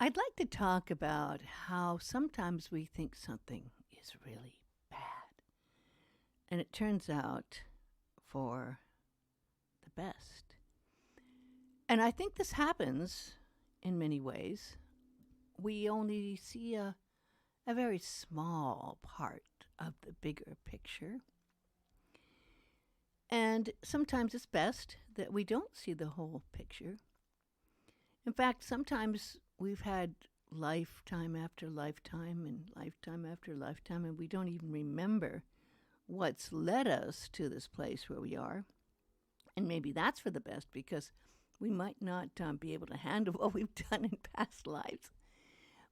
I'd like to talk about how sometimes we think something is really bad, and it turns out for the best. And I think this happens in many ways. We only see a very small part of the bigger picture. And sometimes it's best that we don't see the whole picture. In fact, sometimes we've had lifetime after lifetime and lifetime after lifetime, and we don't even remember what's led us to this place where we are. And maybe that's for the best because we might not be able to handle what we've done in past lives.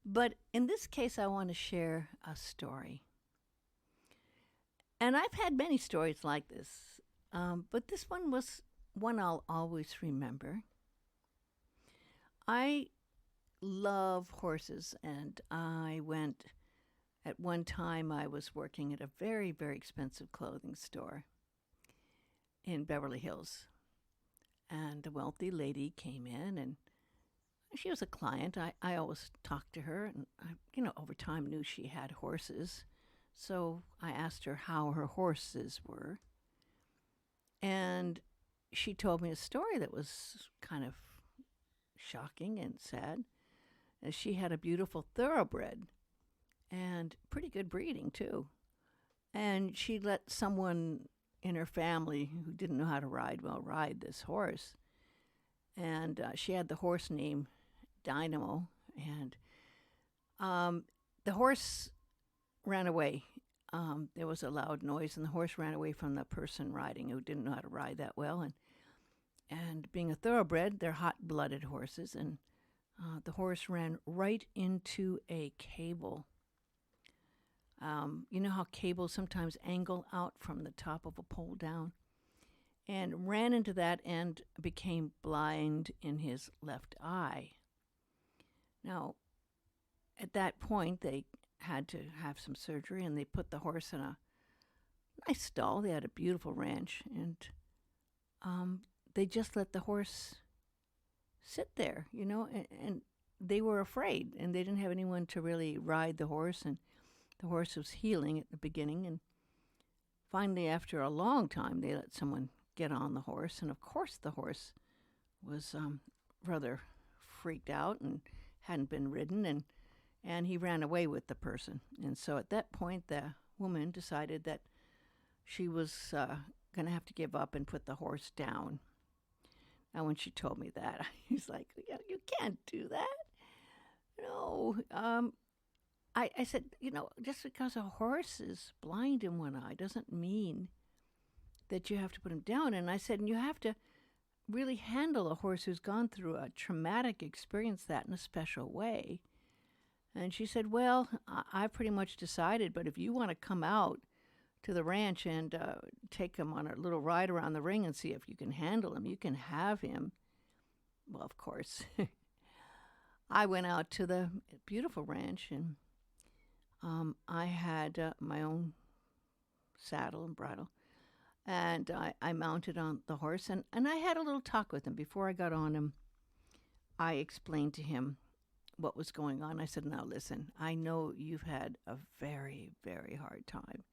But in this case, I want to share a story. And I've had many stories like this, but this one was one I'll always remember. I love horses, and I went at one time, I was working at a very, very expensive clothing store in Beverly Hills. And a wealthy lady came in, and she was a client. I always talked to her, and over time knew she had horses. So I asked her how her horses were. And she told me a story that was kind of shocking and sad. She had a beautiful thoroughbred and pretty good breeding, too. And she let someone in her family who didn't know how to ride well ride this horse. And she had the horse named Dynamo. And the horse ran away. There was a loud noise, and the horse ran away from the person riding who didn't know how to ride that well. And being a thoroughbred, they're hot-blooded horses, and the horse ran right into a cable. You know how cables sometimes angle out from the top of a pole down? And ran into that and became blind in his left eye. Now, at that point, they had to have some surgery, and they put the horse in a nice stall. They had a beautiful ranch, and they just let the horse sit there, and they were afraid, and they didn't have anyone to really ride the horse, and the horse was healing at the beginning, and finally, after a long time, they let someone get on the horse, and of course the horse was rather freaked out and hadn't been ridden, and he ran away with the person. And so at that point, the woman decided that she was going to have to give up and put the horse down. Now, when she told me that, I was like, you can't do that. No. I said, just because a horse is blind in one eye doesn't mean that you have to put him down. And I said, and you have to really handle a horse who's gone through a traumatic experience that in a special way. And she said, well, I've pretty much decided, but if you want to come out to the ranch and take him on a little ride around the ring and see if you can handle him, you can have him. Well, of course, I went out to the beautiful ranch, and I had my own saddle and bridle. And I mounted on the horse, and I had a little talk with him. Before I got on him, I explained to him what was going on. I said, now listen, I know you've had a very, very hard time.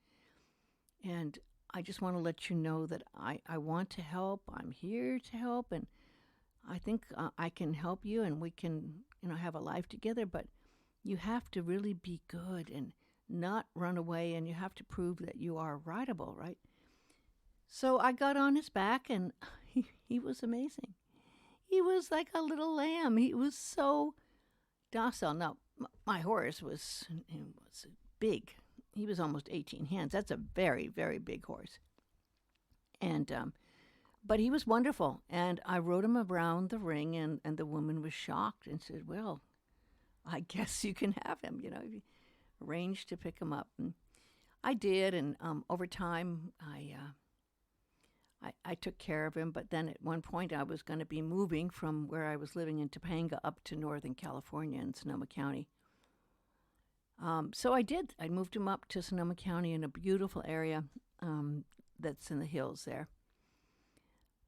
And I just want to let you know that I want to help. I'm here to help, and I think I can help you, and we can, have a life together. But you have to really be good and not run away, and you have to prove that you are rideable, right? So I got on his back, and he was amazing. He was like a little lamb. He was so docile. Now, my horse was big. He was almost 18 hands. That's a very, very big horse. And but he was wonderful. And I rode him around the ring, and the woman was shocked and said, well, I guess you can have him, arranged to pick him up. And I did, and over time, I took care of him, but then at one point I was going to be moving from where I was living in Topanga up to Northern California in Sonoma County. So I did. I moved him up to Sonoma County in a beautiful area that's in the hills there.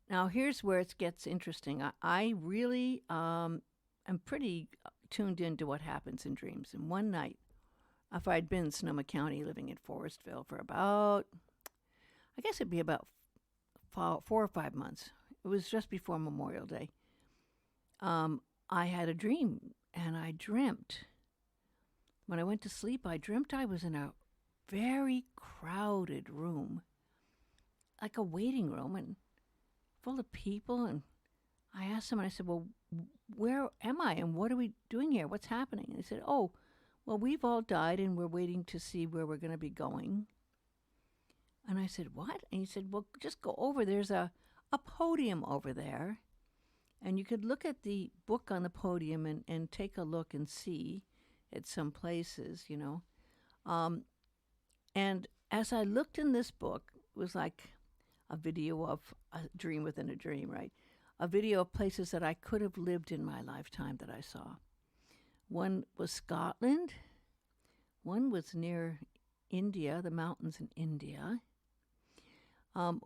Now, here's where it gets interesting. I really am pretty tuned into what happens in dreams. And one night, after I'd been in Sonoma County living in Forestville for about, I guess it'd be about 4 or 5 months. It was just before Memorial Day. I had a dream, and I dreamt. When I went to sleep, I dreamt I was in a very crowded room, like a waiting room, and full of people. And I asked them, and I said, well, where am I, and what are we doing here? What's happening? And they said, oh, well, we've all died, and we're waiting to see where we're going to be going. And I said, what? And he said, well, just go over. There's a podium over there, and you could look at the book on the podium and take a look and see at some places, you know. And as I looked in this book, it was like a video of a dream within a dream, right? A video of places that I could have lived in my lifetime that I saw. One was Scotland. One was near India, the mountains in India.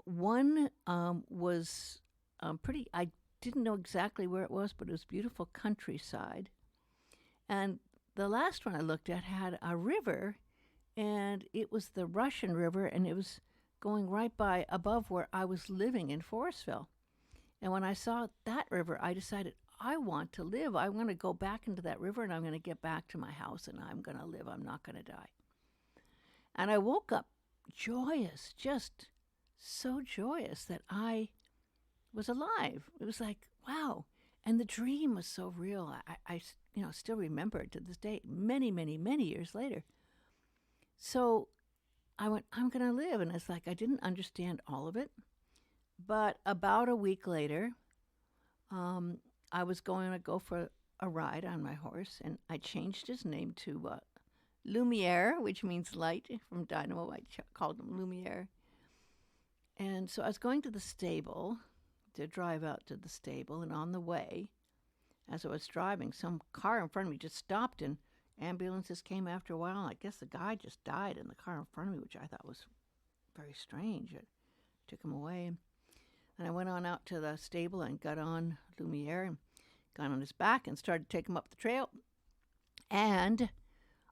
One was I didn't know exactly where it was, but it was beautiful countryside. And the last one I looked at had a river, and it was the Russian River, and it was going right by above where I was living in Forestville. And when I saw that river, I decided I want to live. I want to go back into that river, and I'm going to get back to my house, and I'm going to live. I'm not going to die. And I woke up joyous, just so joyous that I was alive. It was like, wow. And the dream was so real. I still remember it to this day, many, many, many years later. So I went, I'm going to live. And it's like, I didn't understand all of it. But about a week later, I was going to go for a ride on my horse, and I changed his name to Lumiere, which means light from Dynamo. I called him Lumiere. And so I was going to the stable to drive out to the stable, and on the way, as I was driving, some car in front of me just stopped, and ambulances came after a while. I guess the guy just died in the car in front of me, which I thought was very strange. I took him away. And I went on out to the stable and got on Lumiere and got on his back and started to take him up the trail. And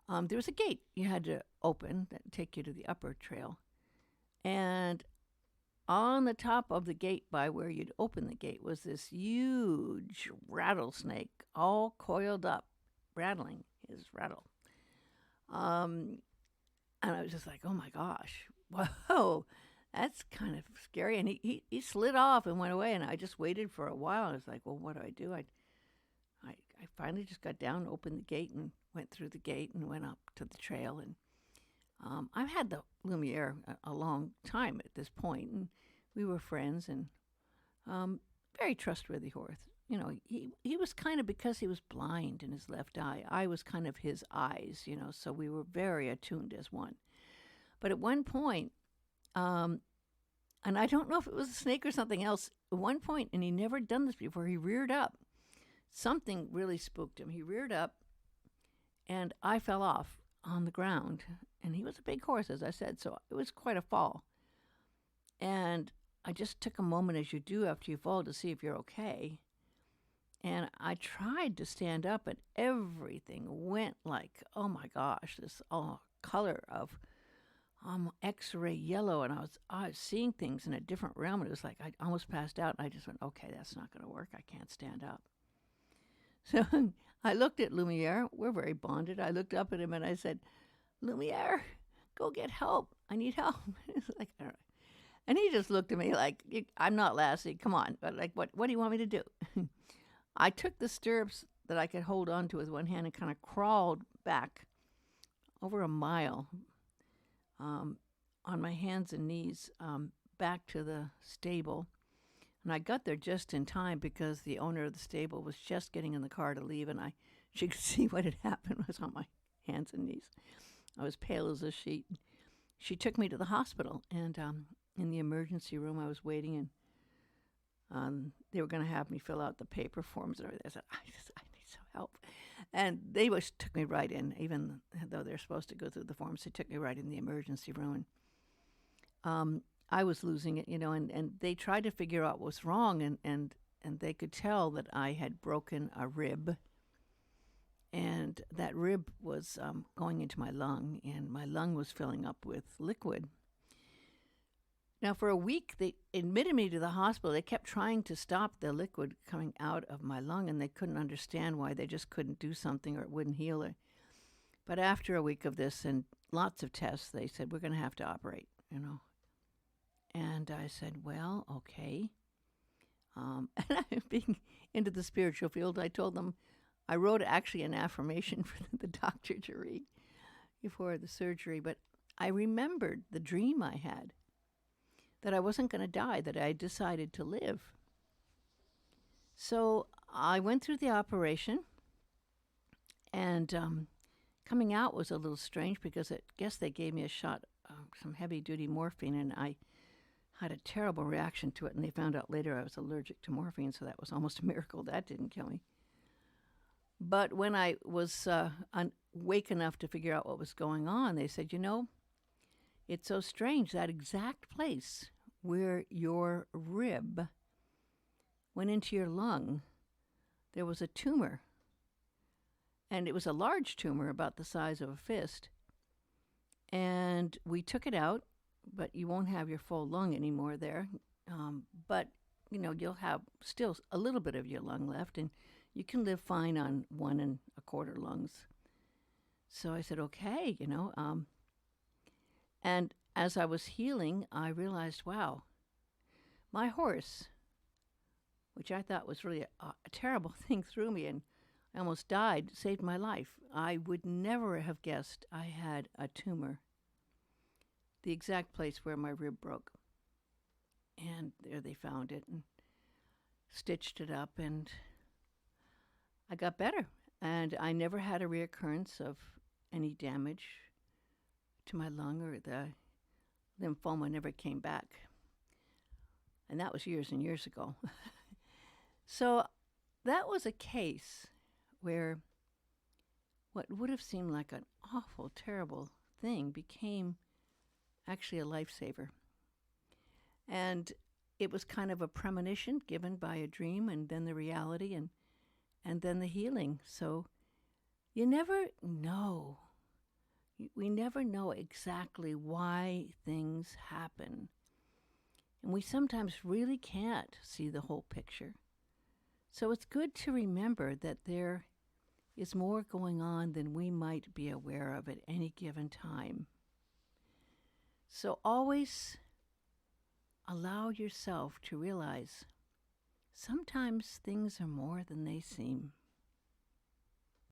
there was a gate you had to open that would take you to the upper trail. And on the top of the gate by where you'd open the gate was this huge rattlesnake, all coiled up, rattling his rattle. And I was just like, oh my gosh, whoa. That's kind of scary. And he slid off and went away, and I just waited for a while. I was like, well, what do I do? I finally just got down, opened the gate, and went through the gate and went up to the trail. And I've had the Lumiere a long time at this point, and we were friends, and very trustworthy horse. You know, he was kind of, because he was blind in his left eye, I was kind of his eyes, you know, so we were very attuned as one. But at one point, and I don't know if it was a snake or something else, at one point, and he never done this before, he reared up. Something really spooked him. He reared up, and I fell off on the ground. And he was a big horse, as I said, so it was quite a fall. And I just took a moment, as you do after you fall, to see if you're okay. And I tried to stand up, and everything went like, oh my gosh, this color of X-ray yellow, and I was seeing things in a different realm. It was like I almost passed out, and I just went, okay, that's not going to work. I can't stand up. So I looked at Lumiere. We're very bonded. I looked up at him, and I said, Lumiere, go get help. I need help. It's like, all right. And he just looked at me like, I'm not Lassie. Come on. But like, what do you want me to do? I took the stirrups that I could hold on to with one hand and kind of crawled back over a mile on my hands and knees back to the stable. And I got there just in time because the owner of the stable was just getting in the car to leave, and she could see what had happened. I was on my hands and knees. I was pale as a sheet. She took me to the hospital, and in the emergency room I was waiting, and they were going to have me fill out the paper forms and everything. I said, I need some help. And they took me right in, even though they're supposed to go through the forms. They took me right in the emergency room. And I was losing it, you know, and they tried to figure out what was wrong, and they could tell that I had broken a rib, and that rib was going into my lung, and my lung was filling up with liquid. Now, for a week, they admitted me to the hospital. They kept trying to stop the liquid coming out of my lung, and they couldn't understand why. They just couldn't do something or it wouldn't heal it. But after a week of this and lots of tests, they said, we're going to have to operate, you know. And I said, well, okay. And I'm being into the spiritual field. I told them, I wrote actually an affirmation for the doctor to read before the surgery, but I remembered the dream I had, that I wasn't going to die, that I decided to live. So I went through the operation, and coming out was a little strange because I guess they gave me a shot of some heavy-duty morphine, and I had a terrible reaction to it, and they found out later I was allergic to morphine, so that was almost a miracle that didn't kill me. But when I was awake enough to figure out what was going on, they said, you know, it's so strange, that exact place where your rib went into your lung, there was a tumor. And it was a large tumor about the size of a fist. And we took it out, but you won't have your full lung anymore there. But, you know, you'll have still a little bit of your lung left, and you can live fine on 1 1/4 lungs. So I said, okay, you know. And as I was healing, I realized, wow, my horse, which I thought was really a terrible thing, threw me and I almost died, saved my life. I would never have guessed I had a tumor, the exact place where my rib broke. And there they found it and stitched it up, and I got better. And I never had a reoccurrence of any damage to my lung, or the lymphoma never came back. And that was years and years ago. So that was a case where what would have seemed like an awful, terrible thing became actually a lifesaver. And it was kind of a premonition given by a dream, and then the reality, and then the healing. So you never know. We never know exactly why things happen. And we sometimes really can't see the whole picture. So it's good to remember that there is more going on than we might be aware of at any given time. So always allow yourself to realize sometimes things are more than they seem.